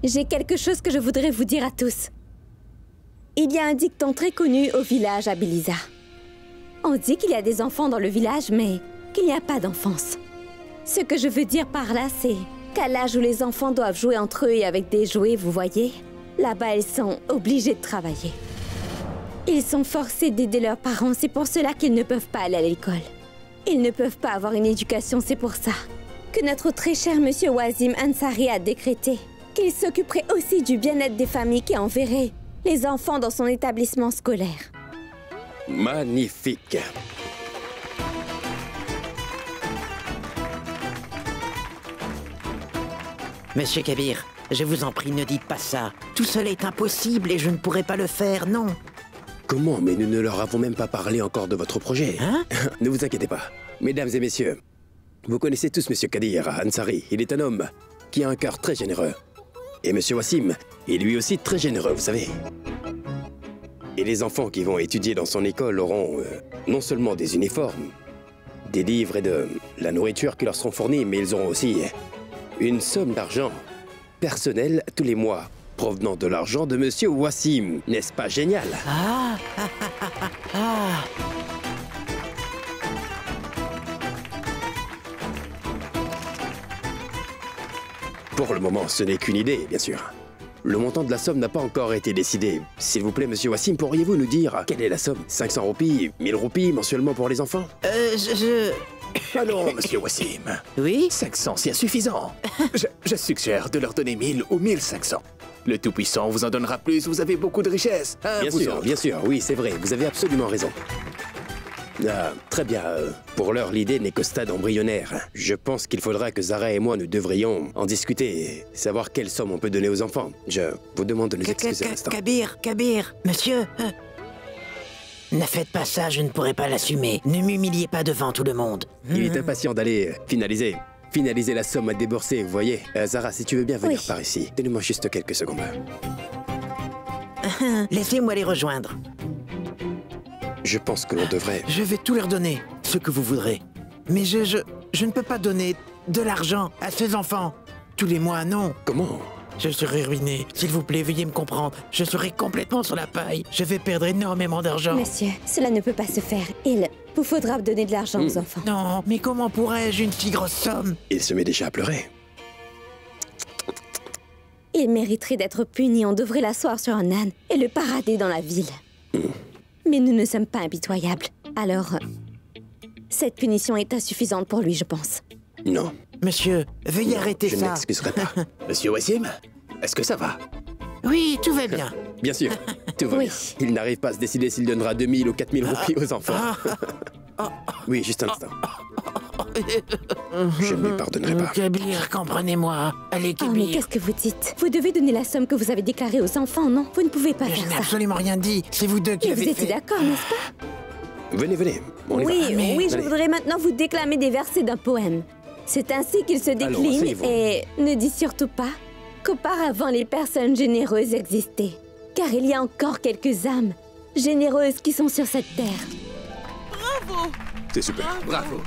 J'ai quelque chose que je voudrais vous dire à tous. Il y a un dicton très connu au village à Beliza. On dit qu'il y a des enfants dans le village, mais qu'il n'y a pas d'enfance. Ce que je veux dire par là, c'est qu'à l'âge où les enfants doivent jouer entre eux et avec des jouets, vous voyez, là-bas, ils sont obligés de travailler. Ils sont forcés d'aider leurs parents, c'est pour cela qu'ils ne peuvent pas aller à l'école. Ils ne peuvent pas avoir une éducation, c'est pour ça que notre très cher monsieur Wasim Ansari a décrété qu'il s'occuperait aussi du bien-être des familles qui enverraient les enfants dans son établissement scolaire. Magnifique. Monsieur Kabir, je vous en prie, ne dites pas ça. Tout cela est impossible et je ne pourrai pas le faire, non. Comment? Mais nous ne leur avons même pas parlé encore de votre projet. Hein? Ne vous inquiétez pas. Mesdames et messieurs, vous connaissez tous monsieur Kadir Ansari. Il est un homme qui a un cœur très généreux. Et monsieur Wassim est lui aussi très généreux, vous savez. Et les enfants qui vont étudier dans son école auront non seulement des uniformes, des livres et de la nourriture qui leur seront fournis, mais ils auront aussi une somme d'argent personnelle tous les mois, provenant de l'argent de monsieur Wassim. N'est-ce pas génial? Pour le moment, ce n'est qu'une idée, bien sûr. Le montant de la somme n'a pas encore été décidé. S'il vous plaît, monsieur Wassim, pourriez-vous nous dire quelle est la somme? 500 roupies, 1000 roupies mensuellement pour les enfants? Allons, monsieur Wassim. Oui? 500, c'est insuffisant. Je suggère de leur donner 1000 ou 1500. Le Tout-Puissant vous en donnera plus, vous avez beaucoup de richesses. Hein, Bien sûr, oui, c'est vrai, vous avez absolument raison. Très bien, pour l'heure, l'idée n'est qu'au stade embryonnaire. Je pense qu'il faudra que Zara et moi, nous devrions en discuter et savoir quelle somme on peut donner aux enfants. Je vous demande de nous excuser un instant. Kabir, monsieur, ne faites pas ça, je ne pourrai pas l'assumer. Ne m'humiliez pas devant tout le monde. Il est impatient d'aller finaliser la somme à débourser, vous voyez. Zara, si tu veux bien venir par ici, donne-moi juste quelques secondes. Laissez-moi les rejoindre. Je pense que l'on devrait... Je vais tout leur donner, ce que vous voudrez. Mais je ne peux pas donner de l'argent à ces enfants. Tous les mois, non. Comment? Je serai ruiné. S'il vous plaît, veuillez me comprendre. Je serai complètement sur la paille. Je vais perdre énormément d'argent. Monsieur, cela ne peut pas se faire. Il vous faudra donner de l'argent aux enfants. Non, mais comment pourrais-je une si grosse somme? Il se met déjà à pleurer. Il mériterait d'être puni. On devrait l'asseoir sur un âne et le parader dans la ville. Mais nous ne sommes pas impitoyables. Alors, cette punition est insuffisante pour lui, je pense. Non. Monsieur, veuillez arrêter je ça. Je ne m'excuserai pas. Monsieur Wassim, est-ce que ça va? Oui, tout va bien. Bien sûr, tout va bien. Il n'arrive pas à se décider s'il donnera 2000 ou 4000 roupies aux enfants. Oui, juste un instant. Je ne lui pardonnerai pas. Kabir, comprenez-moi. Allez, Kabir. Oh, mais qu'est-ce que vous dites? Vous devez donner la somme que vous avez déclarée aux enfants, non? Vous ne pouvez pas Je faire n'ai ça. absolument rien dit. C'est vous deux qui Et l'avez vous fait. étiez d'accord, n'est-ce pas? Venez, on y va. Oui, je Allez. voudrais maintenant vous déclamer des versets d'un poème. C'est ainsi qu'il se Allons, décline asseyez-vous. et ne dis surtout pas qu'auparavant les personnes généreuses existaient. Car il y a encore quelques âmes généreuses qui sont sur cette terre. C'est super. Bravo.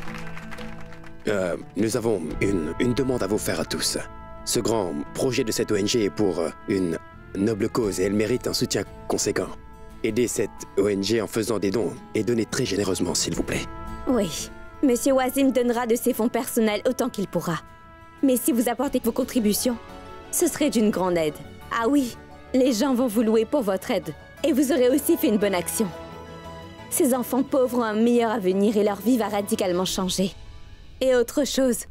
Nous avons une demande à vous faire à tous. Ce grand projet de cette ONG est pour une noble cause et elle mérite un soutien conséquent. Aidez cette ONG en faisant des dons et donnez très généreusement, s'il vous plaît. Oui, Monsieur Wasim donnera de ses fonds personnels autant qu'il pourra. Mais si vous apportez vos contributions, ce serait d'une grande aide. Ah oui, les gens vont vous louer pour votre aide. Et vous aurez aussi fait une bonne action. Ces enfants pauvres ont un meilleur avenir et leur vie va radicalement changer. Et autre chose,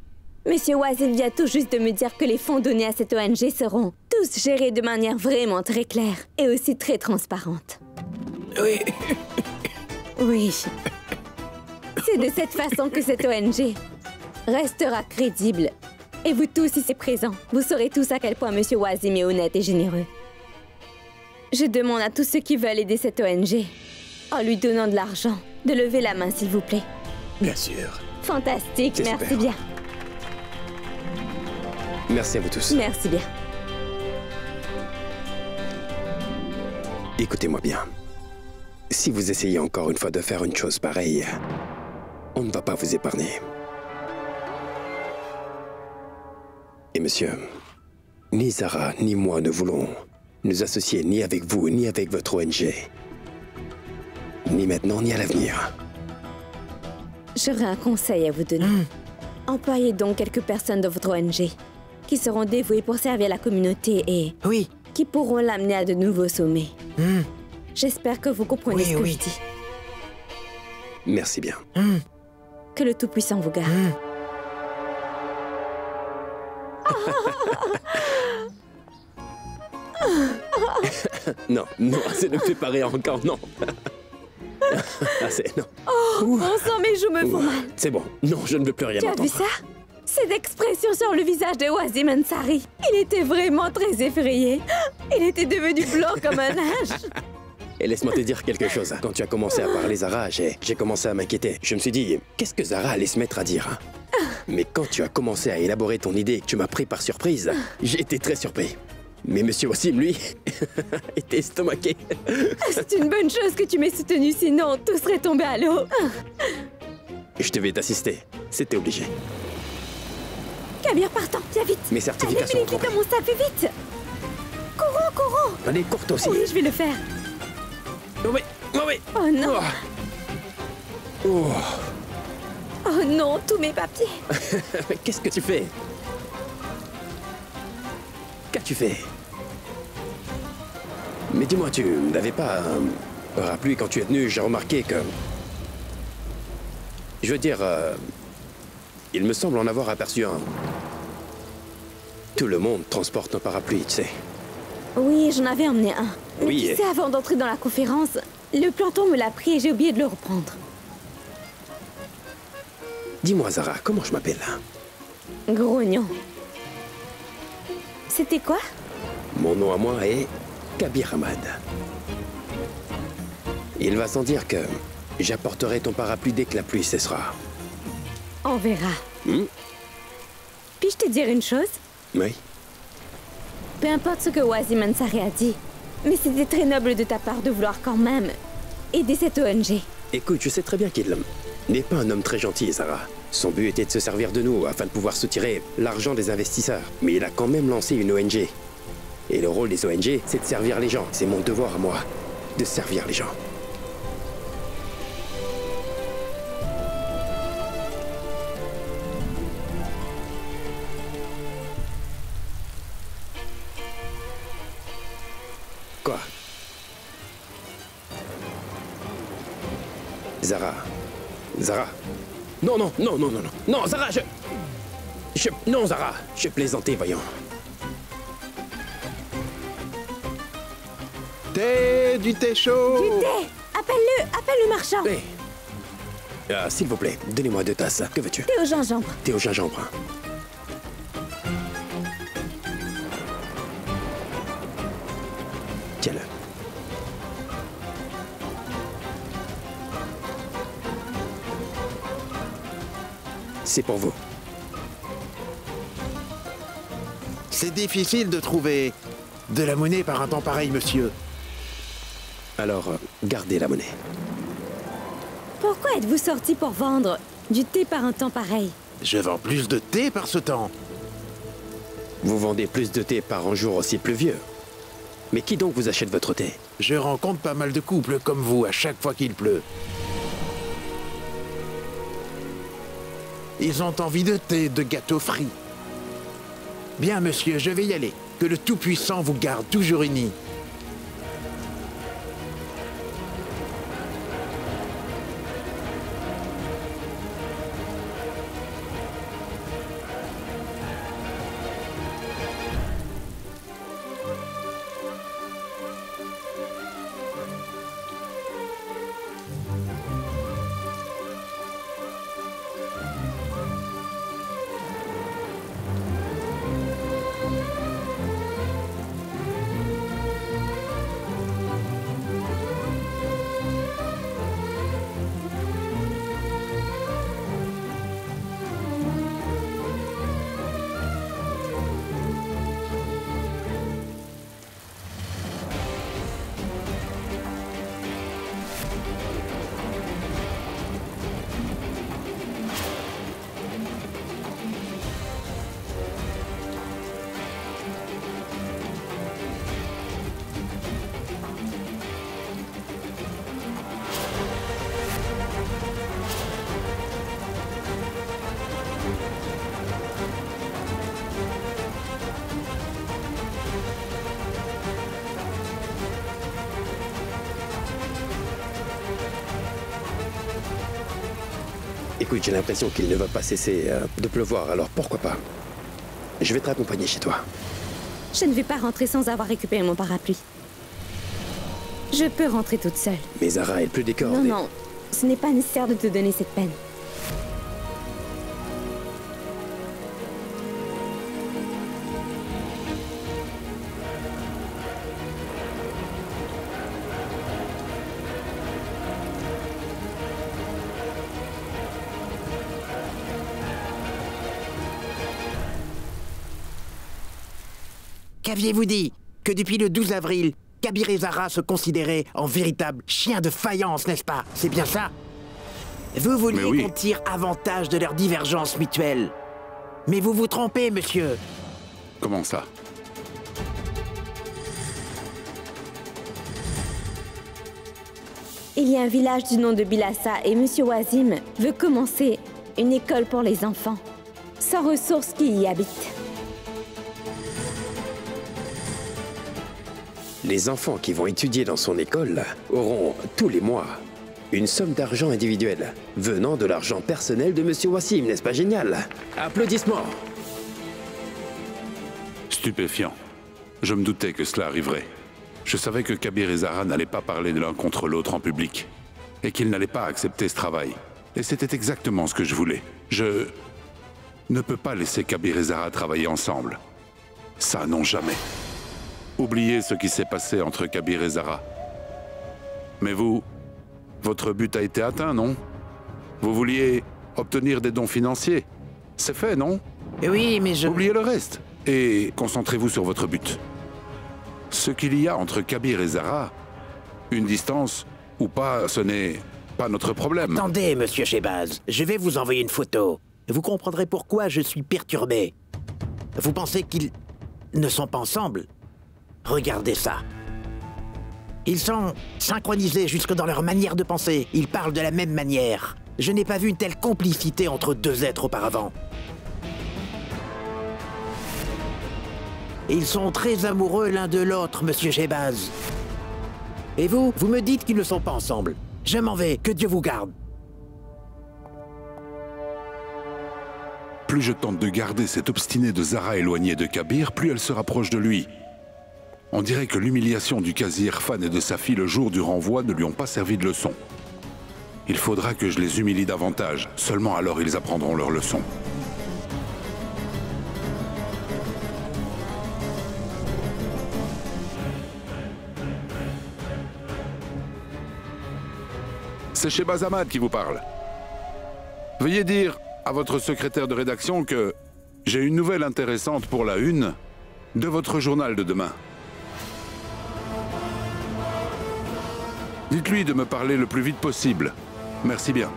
Monsieur Wasim vient tout juste de me dire que les fonds donnés à cette ONG seront tous gérés de manière vraiment très claire et aussi très transparente. Oui. Oui. C'est de cette façon que cette ONG restera crédible. Et vous tous ici présents, vous saurez tous à quel point Monsieur Wasim est honnête et généreux. Je demande à tous ceux qui veulent aider cette ONG, en lui donnant de l'argent, de lever la main, s'il vous plaît. Bien sûr. Fantastique, C'est merci super. bien. Merci à vous tous. Merci bien. Écoutez-moi bien. Si vous essayez encore une fois de faire une chose pareille, on ne va pas vous épargner. Et monsieur, Ni Zara, ni moi ne voulons nous associer ni avec vous, ni avec votre ONG. Ni maintenant, ni à l'avenir. J'aurais un conseil à vous donner. Employez donc quelques personnes de votre ONG qui seront dévouées pour servir la communauté et Oui. qui pourront l'amener à de nouveaux sommets. J'espère que vous comprenez ce que je dis. Merci bien. Que le Tout-Puissant vous garde. Non, non, ça ne me fait pas rire encore, non. Ah, c'est... non. Bon sang, mes joues me font mal. C'est bon, non, je ne veux plus rien Tu as entendre. vu ça? Cette expression sur le visage de Wasim Ansari. Il était vraiment très effrayé. Il était devenu blanc comme un âge. Et laisse-moi te dire quelque chose. Quand tu as commencé à parler Zara, j'ai commencé à m'inquiéter. Je me suis dit, qu'est-ce que Zara allait se mettre à dire, hein? Mais quand tu as commencé à élaborer ton idée et que tu m'as pris par surprise, j'ai été très surpris. Mais Monsieur Wassim, lui, était estomaqué. C'est une bonne chose que tu m'aies soutenu, sinon tout serait tombé à l'eau. Je devais t'assister. C'était obligé. Kabir, partant, viens vite. Mes certificats sont Allez, vite complets. dans mon sac, fais vite. Courons, courons. Allez, cours toi aussi. Oui, je vais le faire. Oh oui, oh oui. Oh non. Oh. Oh non, tous mes papiers. Qu'est-ce que tu fais? Qu'as-tu fait? Mais dis-moi, tu n'avais pas un parapluie quand tu es venu? J'ai remarqué que... Je veux dire, il me semble en avoir aperçu un. Tout le monde transporte un parapluie, tu sais. Oui, j'en avais emmené un. Mais Oui, tu sais, avant d'entrer dans la conférence, le planton me l'a pris et j'ai oublié de le reprendre. Dis-moi, Zara, comment je m'appelle? Grognon. C'était quoi? Mon nom à moi est Kabir Ahmad. Il va sans dire que j'apporterai ton parapluie dès que la pluie cessera. On verra. Puis-je te dire une chose? Oui? Peu importe ce que Wasim Ansari a dit, mais c'était très noble de ta part de vouloir quand même aider cette ONG. Écoute, je sais très bien qu'il n'est pas un homme très gentil, Zara. Son but était de se servir de nous afin de pouvoir soutirer l'argent des investisseurs. Mais il a quand même lancé une ONG. Et le rôle des ONG, c'est de servir les gens. C'est mon devoir à moi, de servir les gens. Quoi? Zara. Zara. Non, non, non, non, non, non. Non, Zara, Non, Zara, je plaisantais, voyons. Du thé chaud. Du thé! Appelle le marchand! Hé. S'il vous plaît, donnez-moi 2 tasses. Que veux-tu? Thé au gingembre. Thé au gingembre. Tiens-le. C'est pour vous. C'est difficile de trouver de la monnaie par un temps pareil, monsieur. Alors, gardez la monnaie. Pourquoi êtes-vous sorti pour vendre du thé par un temps pareil? Je vends plus de thé par ce temps. Vous vendez plus de thé par un jour aussi pluvieux. Mais qui donc vous achète votre thé? Je rencontre pas mal de couples comme vous à chaque fois qu'il pleut. Ils ont envie de thé, de gâteaux frits. Bien, monsieur, je vais y aller. Que le Tout-Puissant vous garde toujours unis. Écoute, j'ai l'impression qu'il ne va pas cesser de pleuvoir, alors pourquoi pas? Je vais te raccompagner chez toi. Je ne vais pas rentrer sans avoir récupéré mon parapluie. Je peux rentrer toute seule. Mais Zara est le plus décor. Non, non, ce n'est pas nécessaire de te donner cette peine. Qu'aviez-vous dit? Que depuis le 12 avril, Kabir et Zara se considéraient en véritables chiens de faïence, n'est-ce pas? C'est bien ça? Vous vouliez oui. qu'on tire avantage de leur divergence mutuelle. Mais vous vous trompez, monsieur. Comment ça? Il y a un village du nom de Bilassa et Monsieur Wasim veut commencer une école pour les enfants, sans ressources qui y habitent. Les enfants qui vont étudier dans son école auront, tous les mois, une somme d'argent individuelle, venant de l'argent personnel de Monsieur Wasim, n'est-ce pas génial? Applaudissements! Stupéfiant. Je me doutais que cela arriverait. Je savais que Kabir et Zara n'allaient pas parler de l'un contre l'autre en public, et qu'ils n'allaient pas accepter ce travail. Et c'était exactement ce que je voulais. Je ne peux pas laisser Kabir et Zara travailler ensemble. Ça, non jamais. Oubliez ce qui s'est passé entre Kabir et Zara. Mais vous, votre but a été atteint, non? Vous vouliez obtenir des dons financiers. C'est fait, non? Oui, mais je... Oubliez le reste et concentrez-vous sur votre but. Ce qu'il y a entre Kabir et Zara, une distance ou pas, ce n'est pas notre problème. Attendez, monsieur Shehbaz, je vais vous envoyer une photo. Vous comprendrez pourquoi je suis perturbé. Vous pensez qu'ils ne sont pas ensemble? Regardez ça. Ils sont synchronisés jusque dans leur manière de penser. Ils parlent de la même manière. Je n'ai pas vu une telle complicité entre deux êtres auparavant. Et ils sont très amoureux l'un de l'autre, monsieur Shehbaz. Et vous me dites qu'ils ne sont pas ensemble. Je m'en vais, que Dieu vous garde. Plus je tente de garder cette obstinée de Zara éloignée de Kabir, plus elle se rapproche de lui. On dirait que l'humiliation du Qazi Irfan et de sa fille le jour du renvoi ne lui ont pas servi de leçon. Il faudra que je les humilie davantage, seulement alors ils apprendront leur leçon. C'est Shehbaz Ahmad qui vous parle. Veuillez dire à votre secrétaire de rédaction que j'ai une nouvelle intéressante pour la une de votre journal de demain. Dites-lui de me parler le plus vite possible. Merci bien.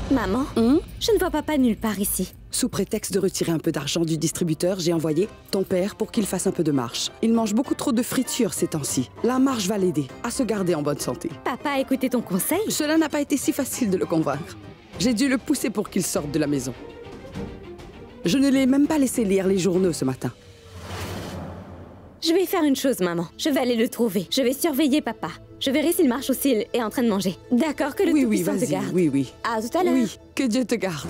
Maman, je ne vois papa nulle part ici. Sous prétexte de retirer un peu d'argent du distributeur, j'ai envoyé ton père pour qu'il fasse un peu de marche. Il mange beaucoup trop de fritures ces temps-ci. La marche va l'aider à se garder en bonne santé. Papa a écouté ton conseil? Cela n'a pas été si facile de le convaincre. J'ai dû le pousser pour qu'il sorte de la maison. Je ne l'ai même pas laissé lire les journaux ce matin. Je vais faire une chose, maman. Je vais aller le trouver. Je vais surveiller papa. Je verrai s'il marche ou s'il est en train de manger. D'accord, que le Oui, Tout-Puissant te vas-y, garde. oui. À tout à l'heure. Oui, que Dieu te garde.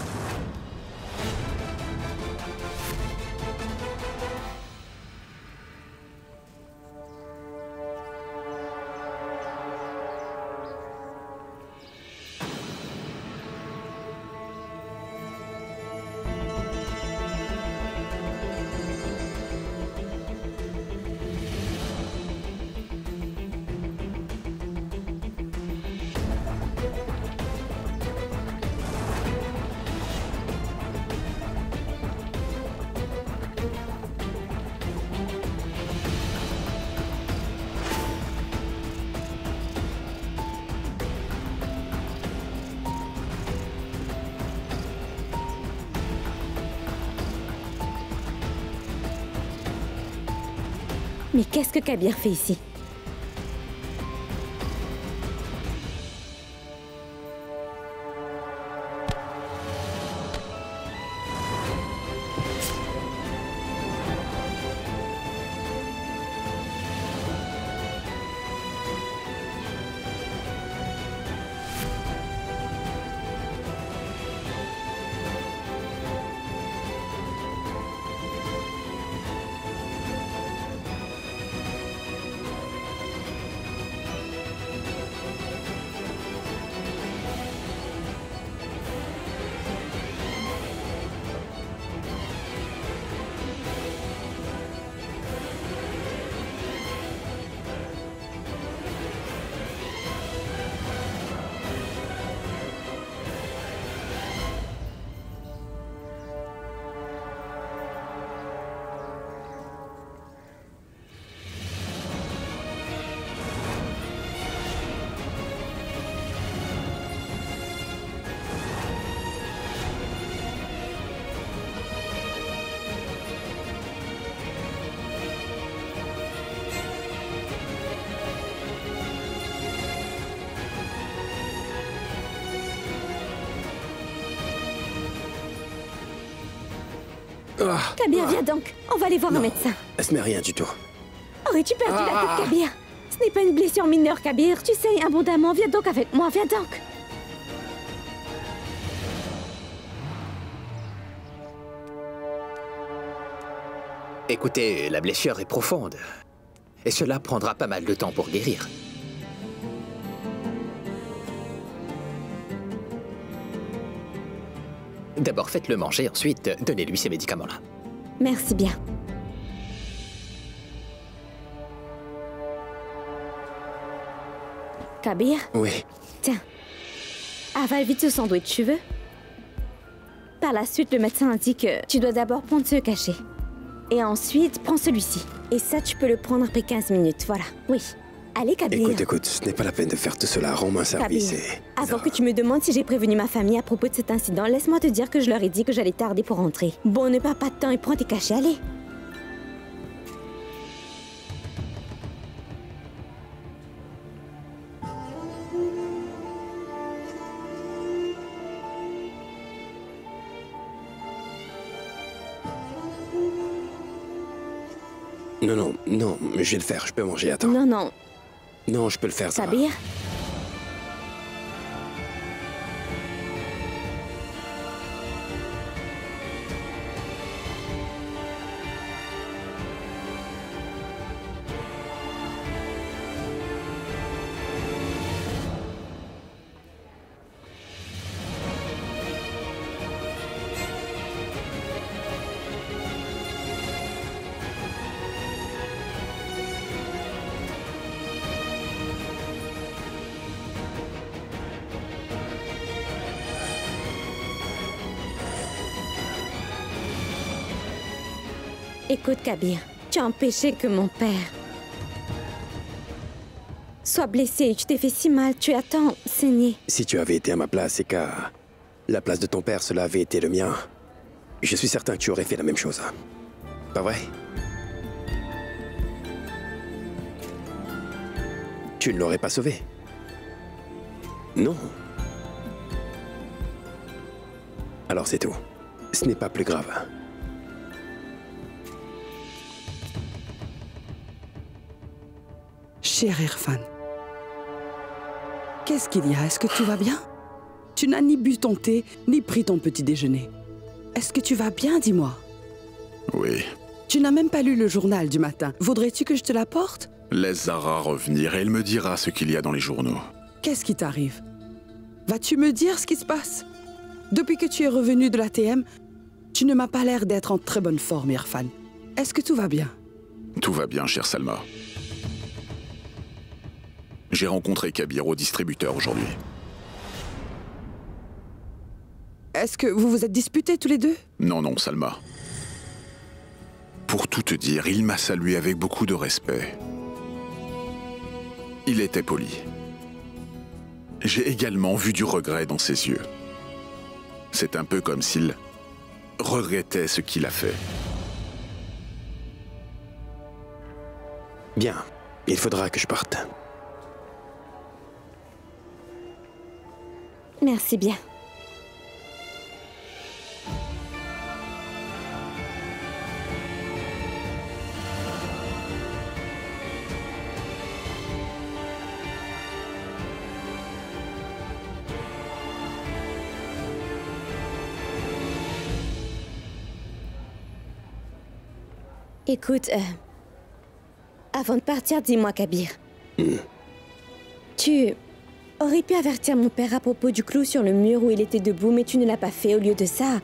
Mais qu'est-ce que Kabir fait ici? Kabir, viens donc. On va aller voir un médecin. Ce n'est rien du tout. Aurais-tu perdu la tête, Kabir? Ce n'est pas une blessure mineure, Kabir. Tu sais abondamment. Viens donc avec moi, viens donc. Écoutez, la blessure est profonde. Et cela prendra pas mal de temps pour guérir. D'abord, faites-le manger, ensuite, donnez-lui ces médicaments-là. Merci bien. Kabir, Oui. tiens. Avale vite ce sandwich, tu veux? Par la suite, le médecin a dit que tu dois d'abord prendre ce cachet. Et ensuite, prends celui-ci. Et ça, tu peux le prendre après 15 minutes, voilà. Oui. Allez, Kabir. Écoute, ce n'est pas la peine de faire tout cela. Rends-moi un service Kabir, et... avant que tu me demandes si j'ai prévenu ma famille à propos de cet incident, laisse-moi te dire que je leur ai dit que j'allais tarder pour rentrer. Bon, ne perds pas de temps et prends tes cachets, allez. Non, je vais le faire. Je peux manger, attends. Non. Non, je peux le faire, ça va. Kabir. Écoute, Kabir, tu as empêché que mon père soit blessé. Tu t'es fait si mal, tu as tant saigné. Si tu avais été à ma place et qu'à la place de ton père, cela avait été le mien, je suis certain que tu aurais fait la même chose. Pas vrai? Tu ne l'aurais pas sauvé? Non. Alors c'est tout. Ce n'est pas plus grave. Cher Irfan, qu'est-ce qu'il y a? Est-ce que tu vas bien? Tu n'as ni bu ton thé, ni pris ton petit déjeuner. Est-ce que tu vas bien, dis-moi? Oui. Tu n'as même pas lu le journal du matin. Voudrais-tu que je te l'apporte? Laisse Zara revenir et elle me dira ce qu'il y a dans les journaux. Qu'est-ce qui t'arrive? Vas-tu me dire ce qui se passe? Depuis que tu es revenu de l'ATM, tu ne m'as pas l'air d'être en très bonne forme, Irfan. Est-ce que tout va bien? Tout va bien, chère Salma. J'ai rencontré Kabir au distributeur aujourd'hui. Est-ce que vous vous êtes disputés tous les deux? Non, Salma. Pour tout te dire, il m'a salué avec beaucoup de respect. Il était poli. J'ai également vu du regret dans ses yeux. C'est un peu comme s'il regrettait ce qu'il a fait. Bien, il faudra que je parte. Merci bien. Écoute, avant de partir, dis-moi, Kabir. Tu aurais pu avertir mon père à propos du clou sur le mur où il était debout, mais tu ne l'as pas fait. Au lieu de ça,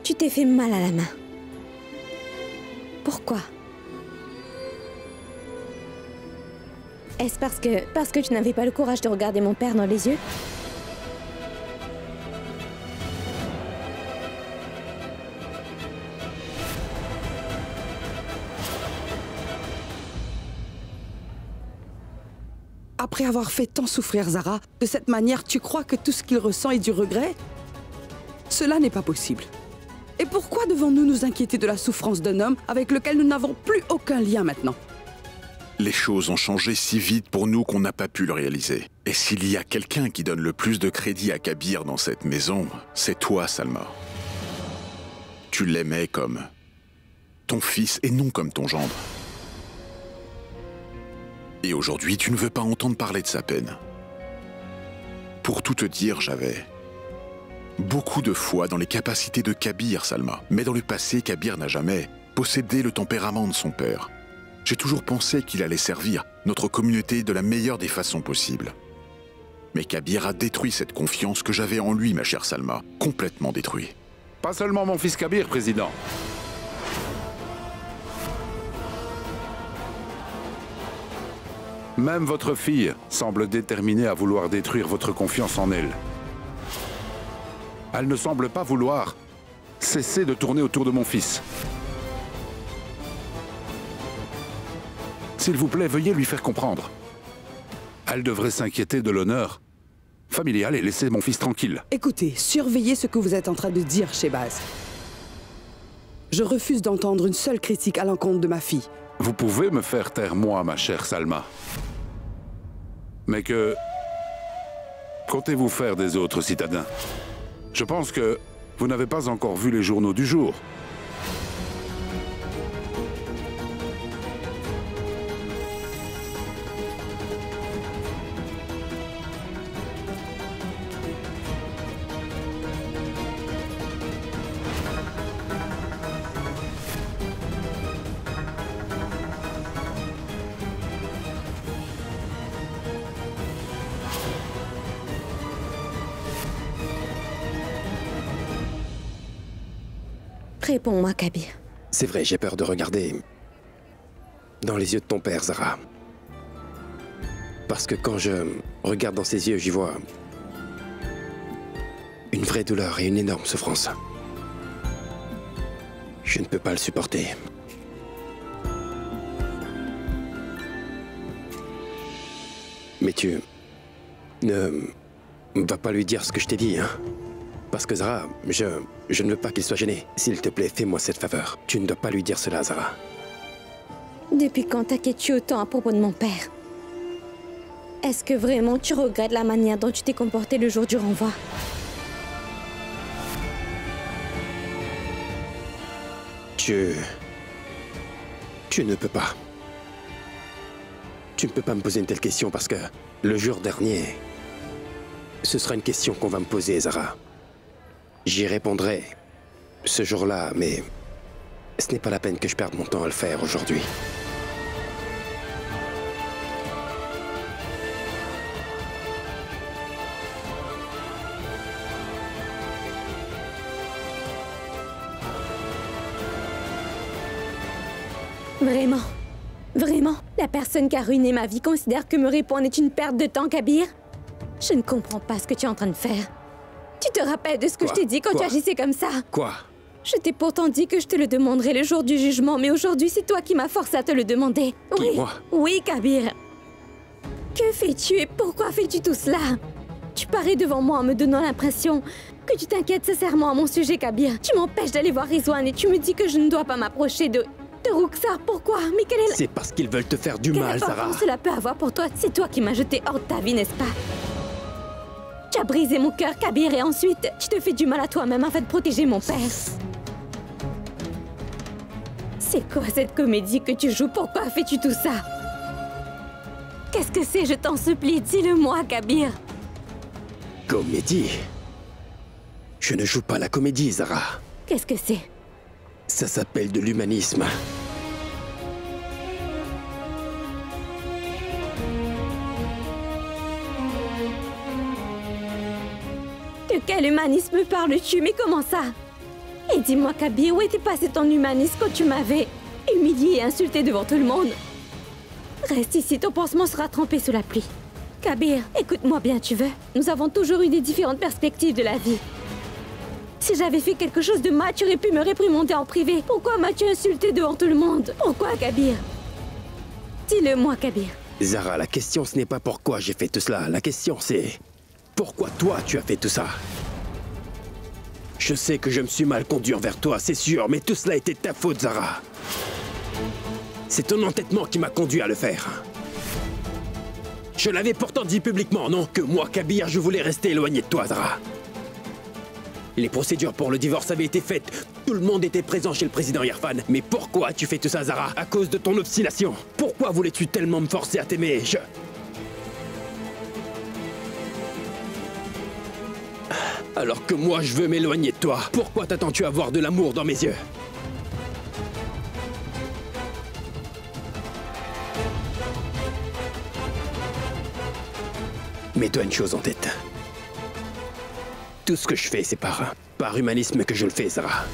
tu t'es fait mal à la main. Pourquoi? Est-ce parce que tu n'avais pas le courage de regarder mon père dans les yeux? Après avoir fait tant souffrir Zara, de cette manière, tu crois que tout ce qu'il ressent est du regret? Cela n'est pas possible. Et pourquoi devons-nous nous inquiéter de la souffrance d'un homme avec lequel nous n'avons plus aucun lien maintenant? Les choses ont changé si vite pour nous qu'on n'a pas pu le réaliser. Et s'il y a quelqu'un qui donne le plus de crédit à Kabir dans cette maison, c'est toi, Salma. Tu l'aimais comme ton fils et non comme ton gendre. Et aujourd'hui, tu ne veux pas entendre parler de sa peine. Pour tout te dire, j'avais beaucoup de foi dans les capacités de Kabir, Salma. Mais dans le passé, Kabir n'a jamais possédé le tempérament de son père. J'ai toujours pensé qu'il allait servir notre communauté de la meilleure des façons possibles. Mais Kabir a détruit cette confiance que j'avais en lui, ma chère Salma. Complètement détruit. Pas seulement mon fils Kabir, Président. Même votre fille semble déterminée à vouloir détruire votre confiance en elle. Elle ne semble pas vouloir cesser de tourner autour de mon fils. S'il vous plaît, veuillez lui faire comprendre. Elle devrait s'inquiéter de l'honneur familial et laisser mon fils tranquille. Écoutez, surveillez ce que vous êtes en train de dire, Shehbaz. Je refuse d'entendre une seule critique à l'encontre de ma fille. Vous pouvez me faire taire, moi, ma chère Salma. Mais que comptez-vous faire des autres citadins? Je pense que vous n'avez pas encore vu les journaux du jour. Réponds-moi, Kabir. C'est vrai, j'ai peur de regarder dans les yeux de ton père, Zara. Parce que quand je regarde dans ses yeux, j'y vois une vraie douleur et une énorme souffrance. Je ne peux pas le supporter. Mais tu ne vas pas lui dire ce que je t'ai dit, hein? Parce que Zara, je ne veux pas qu'il soit gêné. S'il te plaît, fais-moi cette faveur. Tu ne dois pas lui dire cela, Zara. Depuis quand t'inquiètes-tu autant à propos de mon père? Est-ce que vraiment tu regrettes la manière dont tu t'es comporté le jour du renvoi? Tu ne peux pas. Tu ne peux pas me poser une telle question parce que le jour dernier, ce sera une question qu'on va me poser, Zara. J'y répondrai ce jour-là, mais ce n'est pas la peine que je perde mon temps à le faire aujourd'hui. Vraiment? Vraiment? La personne qui a ruiné ma vie considère que me répondre est une perte de temps, Kabir? Je ne comprends pas ce que tu es en train de faire. Tu te rappelles de ce que je t'ai dit quand tu agissais comme ça? Quoi? Je t'ai pourtant dit que je te le demanderais le jour du jugement, mais aujourd'hui, c'est toi qui m'as forcé à te le demander. Qui, Oui, moi? oui, Kabir. Que fais-tu et pourquoi fais-tu tout cela? Tu parais devant moi en me donnant l'impression que tu t'inquiètes sincèrement à mon sujet, Kabir. Tu m'empêches d'aller voir Rizwan et tu me dis que je ne dois pas m'approcher de De Ruxar, pourquoi? Mais quelle est la... C'est parce qu'ils veulent te faire du mal, Quelle Zara. importance cela peut avoir pour toi? C'est toi qui m'as jeté hors de ta vie, n'est-ce pas? Tu as brisé mon cœur, Kabir, et ensuite, tu te fais du mal à toi-même afin de protéger mon père. C'est quoi cette comédie que tu joues? Pourquoi fais-tu tout ça? Qu'est-ce que c'est? Je t'en supplie, dis-le-moi, Kabir. Comédie? Je ne joue pas la comédie, Zara. Qu'est-ce que c'est? Ça s'appelle de l'humanisme. De quel humanisme parles-tu? Mais comment ça? Et dis-moi, Kabir, où était passé ton humanisme quand tu m'avais humilié et insulté devant tout le monde? Reste ici, ton pansement sera trempé sous la pluie. Kabir, écoute-moi bien, tu veux? Nous avons toujours eu des différentes perspectives de la vie. Si j'avais fait quelque chose de mal, tu aurais pu me réprimander en privé. Pourquoi m'as-tu insulté devant tout le monde? Pourquoi, Kabir? Dis-le-moi, Kabir. Zara, la question ce n'est pas pourquoi j'ai fait tout cela. La question c'est... pourquoi toi tu as fait tout ça? Je sais que je me suis mal conduit envers toi, c'est sûr, mais tout cela était ta faute, Zara. C'est ton entêtement qui m'a conduit à le faire. Je l'avais pourtant dit publiquement, non? Que moi, Kabir, je voulais rester éloigné de toi, Zara. Les procédures pour le divorce avaient été faites. Tout le monde était présent chez le président Irfan. Mais pourquoi tu fais tout ça, Zara? À cause de ton obstination. Pourquoi voulais-tu tellement me forcer à t'aimer? Alors que moi, je veux m'éloigner de toi. Pourquoi t'attends-tu à voir de l'amour dans mes yeux? Mets-toi une chose en tête. Tout ce que je fais, c'est par humanisme que je le fais, Zara.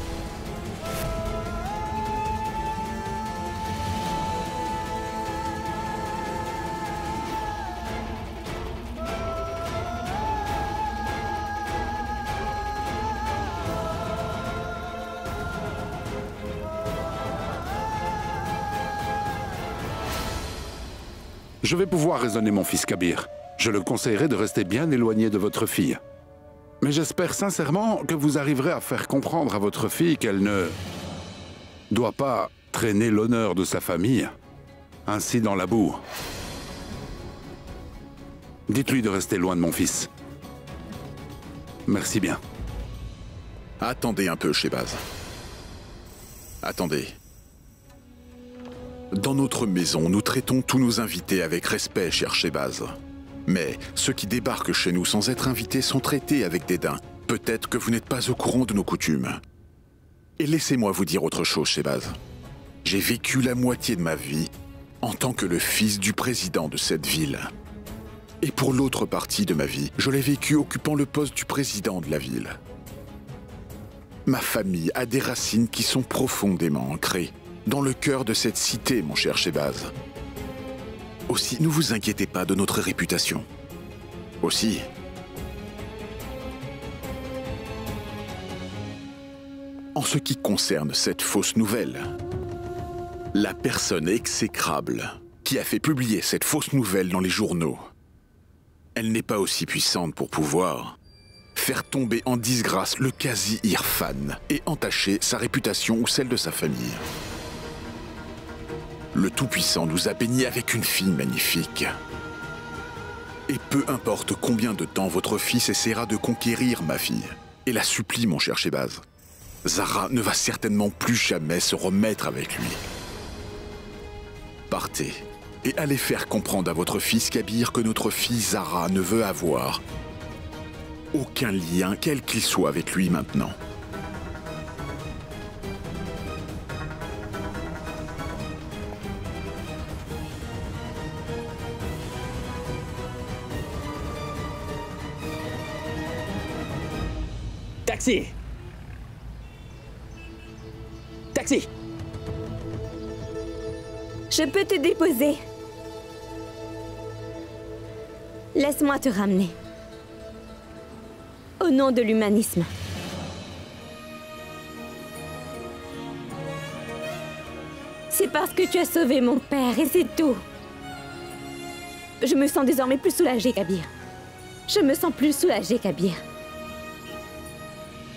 Je vais pouvoir raisonner mon fils Kabir. Je le conseillerais de rester bien éloigné de votre fille. Mais j'espère sincèrement que vous arriverez à faire comprendre à votre fille qu'elle ne doit pas traîner l'honneur de sa famille ainsi dans la boue. Dites-lui de rester loin de mon fils. Merci bien. Attendez un peu, Shehbaz. Attendez. Dans notre maison, nous traitons tous nos invités avec respect, cher Shehbaz. Mais ceux qui débarquent chez nous sans être invités sont traités avec dédain. Peut-être que vous n'êtes pas au courant de nos coutumes. Et laissez-moi vous dire autre chose, Shehbaz. J'ai vécu la moitié de ma vie en tant que le fils du président de cette ville. Et pour l'autre partie de ma vie, je l'ai vécu occupant le poste du président de la ville. Ma famille a des racines qui sont profondément ancrées dans le cœur de cette cité, mon cher Shehbaz. Aussi, ne vous inquiétez pas de notre réputation. Aussi, en ce qui concerne cette fausse nouvelle, la personne exécrable qui a fait publier cette fausse nouvelle dans les journaux, elle n'est pas aussi puissante pour pouvoir faire tomber en disgrâce le Qazi Irfan et entacher sa réputation ou celle de sa famille. Le Tout-Puissant nous a baignés avec une fille magnifique. Et peu importe combien de temps votre fils essaiera de conquérir ma fille, et la supplie, mon cher Shehbaz, Zara ne va certainement plus jamais se remettre avec lui. Partez et allez faire comprendre à votre fils Kabir que notre fille Zara ne veut avoir aucun lien, quel qu'il soit, avec lui maintenant. Taxi! Taxi! Je peux te déposer. Laisse-moi te ramener. Au nom de l'humanisme. C'est parce que tu as sauvé mon père et c'est tout. Je me sens désormais plus soulagée, Kabir. Je me sens plus soulagée, Kabir.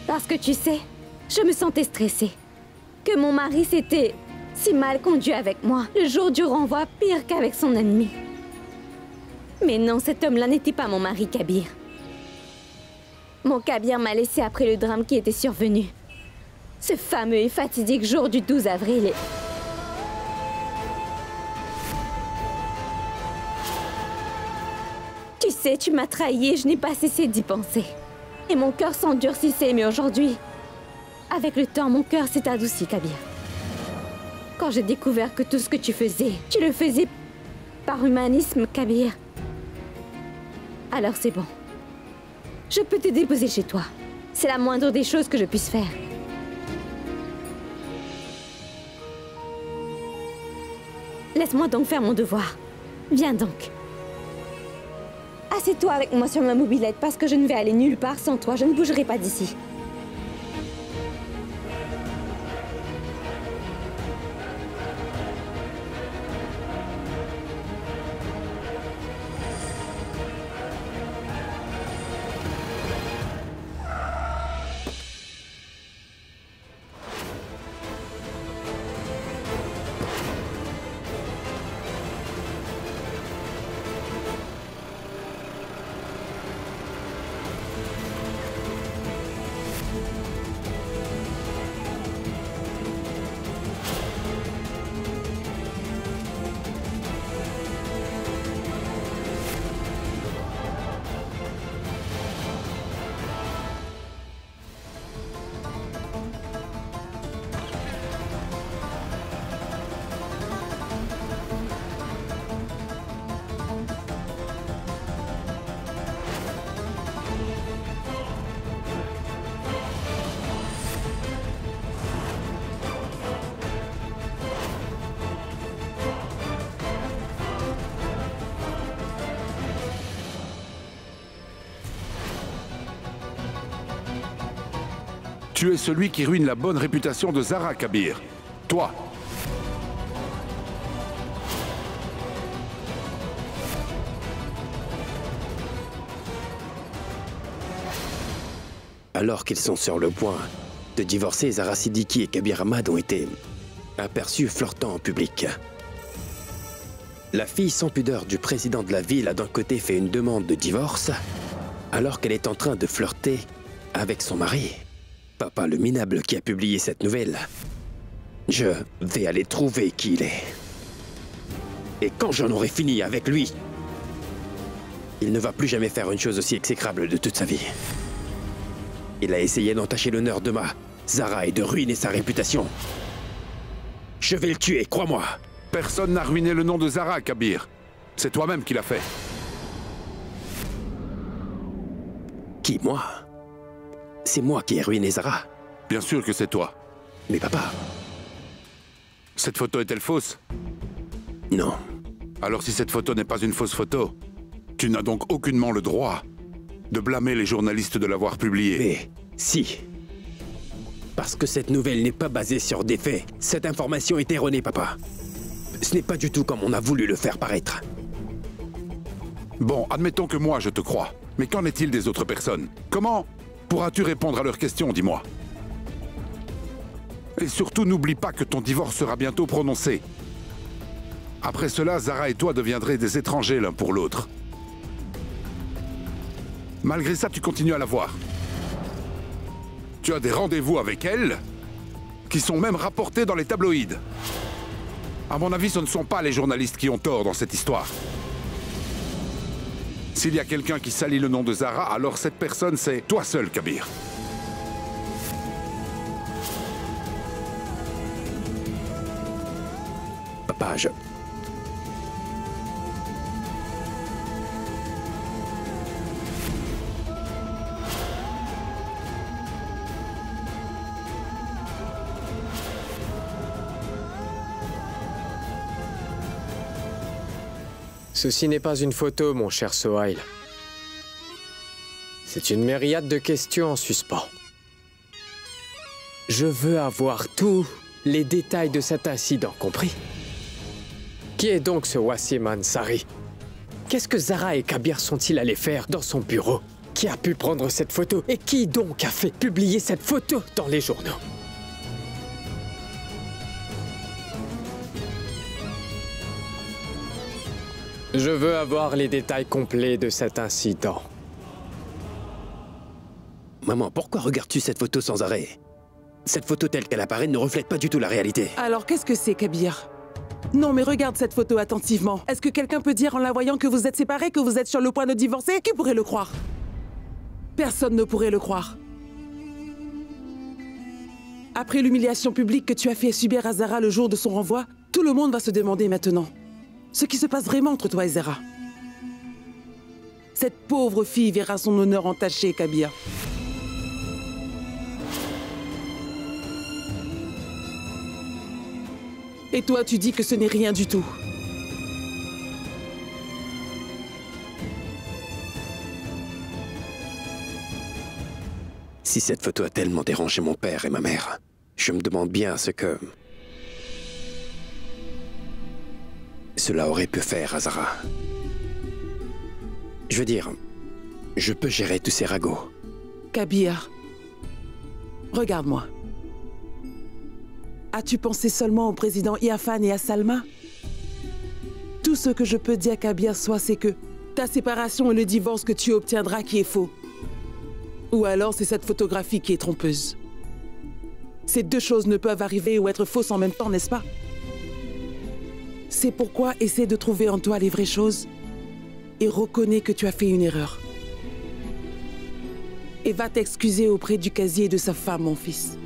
Parce que tu sais, je me sentais stressée. Que mon mari s'était si mal conduit avec moi, le jour du renvoi pire qu'avec son ennemi. Mais non, cet homme-là n'était pas mon mari, Kabir. Mon Kabir m'a laissé après le drame qui était survenu. Ce fameux et fatidique jour du 12 avril. Tu sais, tu m'as trahi et je n'ai pas cessé d'y penser. Et mon cœur s'endurcissait, mais aujourd'hui, avec le temps, mon cœur s'est adouci, Kabir. Quand j'ai découvert que tout ce que tu le faisais par humanisme, Kabir. Alors c'est bon. Je peux te déposer chez toi. C'est la moindre des choses que je puisse faire. Laisse-moi donc faire mon devoir. Viens donc. Assieds-toi avec moi sur ma mobilette parce que je ne vais aller nulle part sans toi. Je ne bougerai pas d'ici. Tu es celui qui ruine la bonne réputation de Zara, Kabir. Toi. Alors qu'ils sont sur le point de divorcer, Zara Siddiqui et Kabir Ahmad ont été aperçus flirtant en public. La fille sans pudeur du président de la ville a d'un côté fait une demande de divorce, alors qu'elle est en train de flirter avec son mari. Papa, le minable qui a publié cette nouvelle, je vais aller trouver qui il est. Et quand j'en aurai fini avec lui, il ne va plus jamais faire une chose aussi exécrable de toute sa vie. Il a essayé d'entacher l'honneur de ma Zara et de ruiner sa réputation. Je vais le tuer, crois-moi. Personne n'a ruiné le nom de Zara, Kabir. C'est toi-même qui l'as fait. Qui, moi? C'est moi qui ai ruiné Zara. Bien sûr que c'est toi. Mais papa... Cette photo est-elle fausse? Non. Alors si cette photo n'est pas une fausse photo, tu n'as donc aucunement le droit de blâmer les journalistes de l'avoir publiée. Mais si. Parce que cette nouvelle n'est pas basée sur des faits. Cette information est erronée, papa. Ce n'est pas du tout comme on a voulu le faire paraître. Bon, admettons que moi je te crois. Mais qu'en est-il des autres personnes? Comment pourras-tu répondre à leurs questions, dis-moi? Et surtout, n'oublie pas que ton divorce sera bientôt prononcé. Après cela, Zara et toi deviendrez des étrangers l'un pour l'autre. Malgré ça, tu continues à la voir. Tu as des rendez-vous avec elle qui sont même rapportés dans les tabloïds. À mon avis, ce ne sont pas les journalistes qui ont tort dans cette histoire. S'il y a quelqu'un qui salit le nom de Zara, alors cette personne, c'est toi seul, Kabir. Papa, je... Ceci n'est pas une photo, mon cher Sohail. C'est une myriade de questions en suspens. Je veux avoir tous les détails de cet incident, compris? Qui est donc ce Wassim Ansari? Qu'est-ce que Zara et Kabir sont-ils allés faire dans son bureau? Qui a pu prendre cette photo? Et qui donc a fait publier cette photo dans les journaux? Je veux avoir les détails complets de cet incident. Maman, pourquoi regardes-tu cette photo sans arrêt? Cette photo telle qu'elle apparaît ne reflète pas du tout la réalité. Alors qu'est-ce que c'est, Kabir? Non, mais regarde cette photo attentivement. Est-ce que quelqu'un peut dire en la voyant que vous êtes séparés, que vous êtes sur le point de divorcer? Qui pourrait le croire? Personne ne pourrait le croire. Après l'humiliation publique que tu as fait subir à Zara le jour de son renvoi, tout le monde va se demander maintenant ce qui se passe vraiment entre toi et Zara. Cette pauvre fille verra son honneur entaché, Kabir. Et toi, tu dis que ce n'est rien du tout. Si cette photo a tellement dérangé mon père et ma mère, je me demande bien ce que cela aurait pu faire à Zara. Je veux dire, je peux gérer tous ces ragots. Kabir, regarde-moi. As-tu pensé seulement au président Irfan et à Salma? Tout ce que je peux dire, Kabir, c'est que ta séparation et le divorce que tu obtiendras qui est faux. Ou alors c'est cette photographie qui est trompeuse. Ces deux choses ne peuvent arriver ou être fausses en même temps, n'est-ce pas? C'est pourquoi essaie de trouver en toi les vraies choses et reconnais que tu as fait une erreur. Et va t'excuser auprès du casier et de sa femme, mon fils.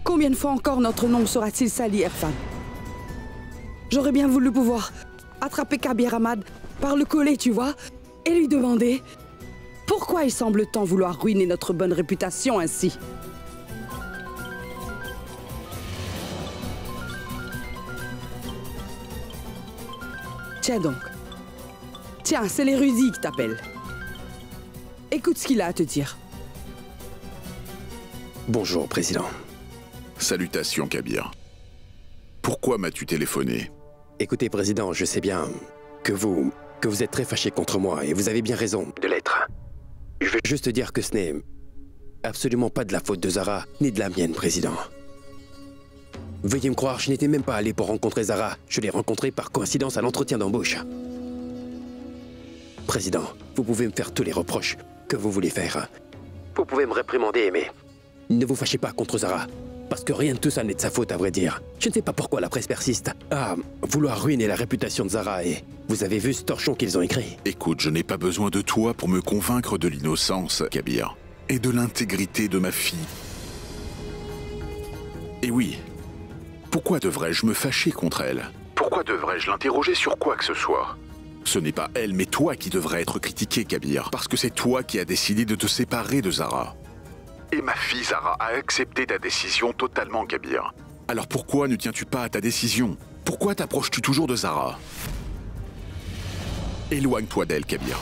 Combien de fois encore notre nom sera-t-il sali, Irfan? J'aurais bien voulu pouvoir attraper Kabir Ahmad par le collet, tu vois, et lui demander pourquoi il semble tant vouloir ruiner notre bonne réputation ainsi. Tiens donc. Tiens, c'est l'érudit qui t'appelle. Écoute ce qu'il a à te dire. Bonjour, Président. Salutations, Kabir. Pourquoi m'as-tu téléphoné? Écoutez, Président, je sais bien que vous êtes très fâché contre moi, et vous avez bien raison de l'être. Je veux juste dire que ce n'est absolument pas de la faute de Zara, ni de la mienne, Président. Veuillez me croire, je n'étais même pas allé pour rencontrer Zara. Je l'ai rencontrée par coïncidence à l'entretien d'embauche. Président, vous pouvez me faire tous les reproches que vous voulez faire. Vous pouvez me réprimander, mais ne vous fâchez pas contre Zara. Parce que rien de tout ça n'est de sa faute, à vrai dire. Je ne sais pas pourquoi la presse persiste à vouloir ruiner la réputation de Zara, et vous avez vu ce torchon qu'ils ont écrit. Écoute, je n'ai pas besoin de toi pour me convaincre de l'innocence, Kabir, et de l'intégrité de ma fille. Et oui, pourquoi devrais-je me fâcher contre elle? Pourquoi devrais-je l'interroger sur quoi que ce soit? Ce n'est pas elle, mais toi qui devrais être critiqué, Kabir, parce que c'est toi qui as décidé de te séparer de Zara. Et ma fille Zara a accepté ta décision totalement, Kabir. Alors pourquoi ne tiens-tu pas à ta décision? Pourquoi t'approches-tu toujours de Zara? Éloigne-toi d'elle, Kabir.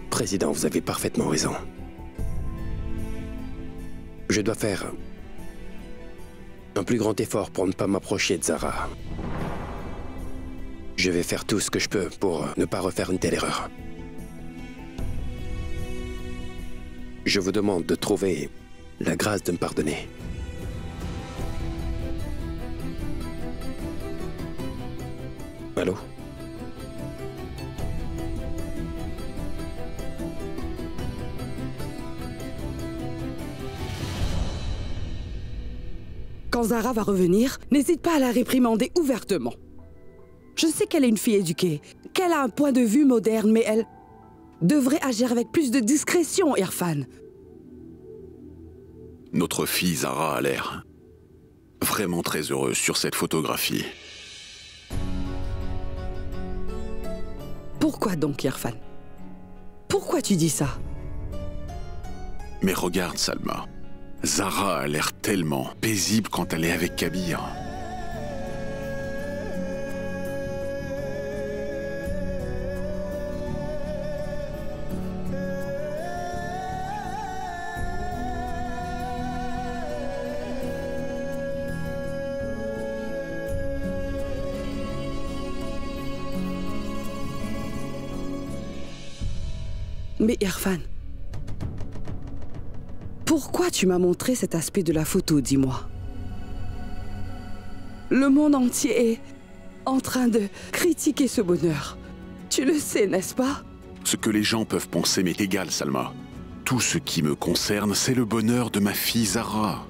Président, vous avez parfaitement raison. Je dois faire un plus grand effort pour ne pas m'approcher de Zara. Je vais faire tout ce que je peux pour ne pas refaire une telle erreur. Je vous demande de trouver la grâce de me pardonner. Allô? Quand Zara va revenir, n'hésite pas à la réprimander ouvertement. Je sais qu'elle est une fille éduquée, qu'elle a un point de vue moderne, mais elle devrait agir avec plus de discrétion, Irfan. Notre fille Zara a l'air vraiment très heureuse sur cette photographie. Pourquoi donc, Irfan? Pourquoi tu dis ça? Mais regarde, Salma. Zara a l'air tellement paisible quand elle est avec Kabir. Mais Irfan, pourquoi tu m'as montré cet aspect de la photo, dis-moi? Le monde entier est en train de critiquer ce bonheur. Tu le sais, n'est-ce pas? Ce que les gens peuvent penser m'est égal, Salma. Tout ce qui me concerne, c'est le bonheur de ma fille Zara.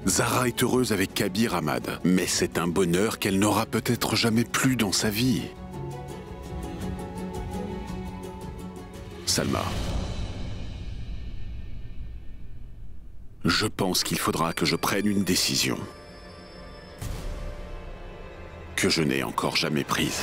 Zara est heureuse avec Kabir Ahmad, mais c'est un bonheur qu'elle n'aura peut-être jamais plus dans sa vie. Salma, je pense qu'il faudra que je prenne une décision que je n'ai encore jamais prise.